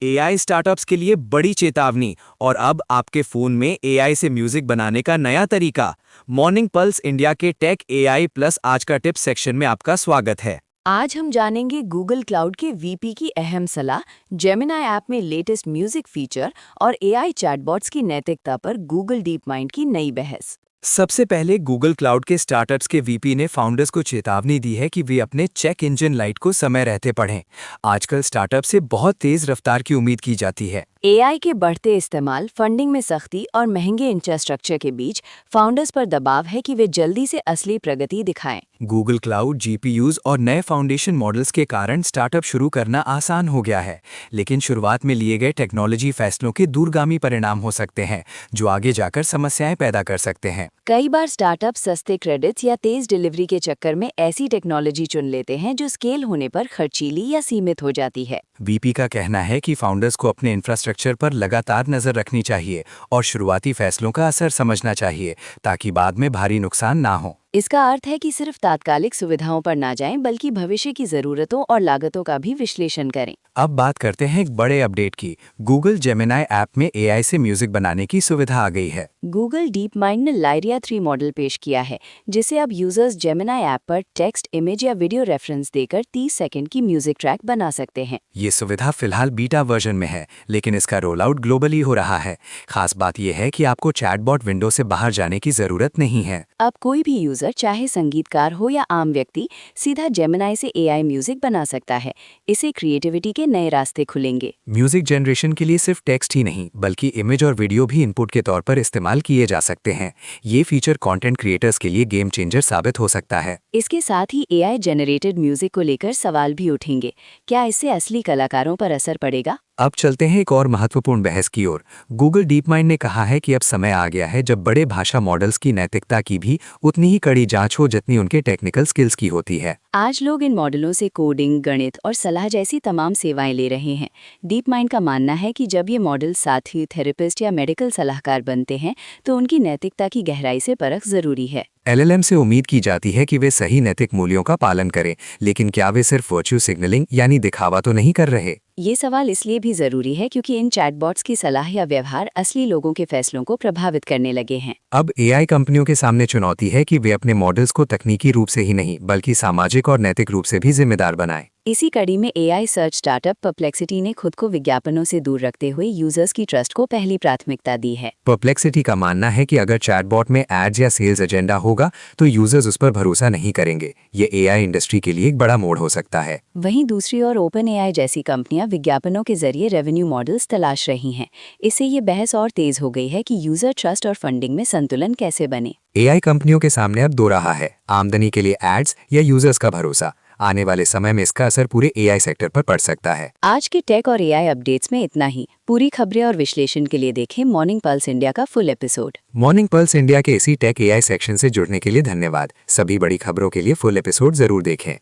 AI startups के लिए बड़ी चेतावनी। और अब आपके फोन में एआई से म्यूजिक बनाने का नया तरीका। मॉर्निंग पल्स इंडिया के टेक एआई प्लस आज का टिप्स सेक्शन में आपका स्वागत है। आज हम जानेंगे गूगल क्लाउड के वीपी की अहम सलाह, जेमिनी ऐप में लेटेस्ट म्यूजिक फीचर और एआई चैटबॉट्स की नैतिकता पर गूगल डीप माइंड की नई बहस। सबसे पहले गूगल क्लाउड के स्टार्टअप्स के वीपी ने फाउंडर्स को चेतावनी दी है कि वे अपने चेक इंजन लाइट को समय रहते पढ़ें। आजकल स्टार्टअप से बहुत तेज रफ्तार की उम्मीद की जाती है। एआई के बढ़ते इस्तेमाल, फंडिंग में सख्ती और महंगे इंफ्रास्ट्रक्चर के बीच फाउंडर्स पर दबाव है कि वे जल्दी से असली प्रगति दिखाएं। गूगल क्लाउड, जीपीयूज और नए फाउंडेशन मॉडल्स के कारण स्टार्टअप शुरू करना आसान हो गया है, लेकिन शुरुआत में लिए गए टेक्नोलॉजी फैसलों के दूरगामी परिणाम हो सकते हैं, जो आगे जाकर समस्याएं पैदा कर सकते हैं। कई बार स्टार्टअप सस्ते क्रेडिट्स या तेज डिलीवरी के चक्कर में ऐसी टेक्नोलॉजी चुन लेते हैं जो स्केल होने पर खर्चीली या सीमित हो जाती है। वीपी का कहना है कि फाउंडर्स को अपने इंफ्रास्ट्रक्चर पर लगातार नजर रखनी चाहिए और शुरुआती फैसलों का असर समझना चाहिए, ताकि बाद में भारी नुकसान ना हो। इसका अर्थ है कि सिर्फ तात्कालिक सुविधाओं पर ना जाएं, बल्कि भविष्य की जरूरतों और लागतों का भी विश्लेषण करें। अब बात करते हैं एक बड़े अपडेट की। गूगल जेमिनी ऐप में एआई से म्यूजिक बनाने की सुविधा आ गई है। गूगल डीप माइंड ने लायरिया 3 मॉडल पेश किया है, जिसे अब यूजर्स जेमिनी ऐप पर टेक्स्ट, इमेज या वीडियो रेफरेंस देकर 30 सेकंड की म्यूजिक ट्रैक बना सकते हैं। ये सुविधा फिलहाल बीटा वर्जन में है, लेकिन इसका रोल आउट ग्लोबली हो रहा है। खास बात यह है कि आपको चैटबॉट विंडो से बाहर जाने की जरूरत नहीं है। अब कोई भी यूजर, चाहे संगीतकार हो या आम व्यक्ति, सीधा जेमिनी से एआई म्यूजिक बना सकता है। इससे क्रिएटिविटी के नए रास्ते खुलेंगे। म्यूजिक जनरेशन के लिए सिर्फ टेक्स्ट ही नहीं, बल्कि इमेज और वीडियो भी इनपुट के तौर पर इस्तेमाल किए जा सकते हैं। ये फीचर कंटेंट क्रिएटर्स के लिए गेम चेंजर साबित हो सकता है। इसके साथ ही एआई जनरेटेड म्यूजिक को लेकर सवाल भी उठेंगे। क्या इससे असली कलाकारों पर असर पड़ेगा? अब चलते हैं एक और महत्वपूर्ण बहस की ओर। गूगल डीप माइंड ने कहा है कि अब समय आ गया है जब बड़े भाषा मॉडल्स की नैतिकता की भी उतनी ही कड़ी जांच हो जितनी उनके टेक्निकल स्किल्स की होती है। आज लोग इन मॉडलों से कोडिंग, गणित और सलाह जैसी तमाम सेवाएं ले रहे हैं। डीप माइंड का मानना है कि जब ये मॉडल साथी, थेरेपिस्ट या मेडिकल सलाहकार बनते हैं, तो उनकी नैतिकता की गहराई से परख जरूरी है। एलएलएम से उम्मीद की जाती है कि वे सही नैतिक मूल्यों का पालन करें, लेकिन क्या वे सिर्फ वर्च्यू सिग्नलिंग यानी दिखावा तो नहीं कर रहे? ये सवाल इसलिए भी जरूरी है क्योंकि इन चैटबॉट्स की सलाह या व्यवहार असली लोगों के फैसलों को प्रभावित करने लगे हैं। अब एआई कंपनियों के सामने चुनौती है कि वे अपने मॉडल्स को तकनीकी रूप से ही नहीं, बल्कि सामाजिक और नैतिक रूप से भी जिम्मेदार बनाएं। इसी कड़ी में एआई सर्च स्टार्टअप परप्लेक्सिटी ने खुद को विज्ञापनों से दूर रखते हुए यूजर्स की ट्रस्ट को पहली प्राथमिकता दी है। परप्लेक्सिटी का मानना है कि अगर चैटबॉट में एड्स या सेल्स एजेंडा होगा तो यूजर्स उस पर भरोसा नहीं करेंगे। ये एआई इंडस्ट्री के लिए एक बड़ा मोड़ हो सकता है। वहीं दूसरी ओर ओपन एआई जैसी कंपनियां विज्ञापनों के जरिए रेवेन्यू मॉडल्स तलाश रही हैं। इससे ये बहस और तेज हो गई है कि यूजर ट्रस्ट और फंडिंग में संतुलन कैसे बने। एआई कंपनियों के सामने अब दो राह है, आमदनी के लिए एड्स या यूजर्स का भरोसा। आने वाले समय में इसका असर पूरे एआई सेक्टर पर पड़ सकता है। आज के टेक और एआई अपडेट्स में इतना ही। पूरी खबरें और विश्लेषण के लिए देखें मॉर्निंग पल्स इंडिया का full episode. Morning pulse India के इसी टेक एआई सेक्शन से जुड़ने के लिए धन्यवाद। सभी बड़ी खबरों के लिए फुल एपिसोड जरूर देखें।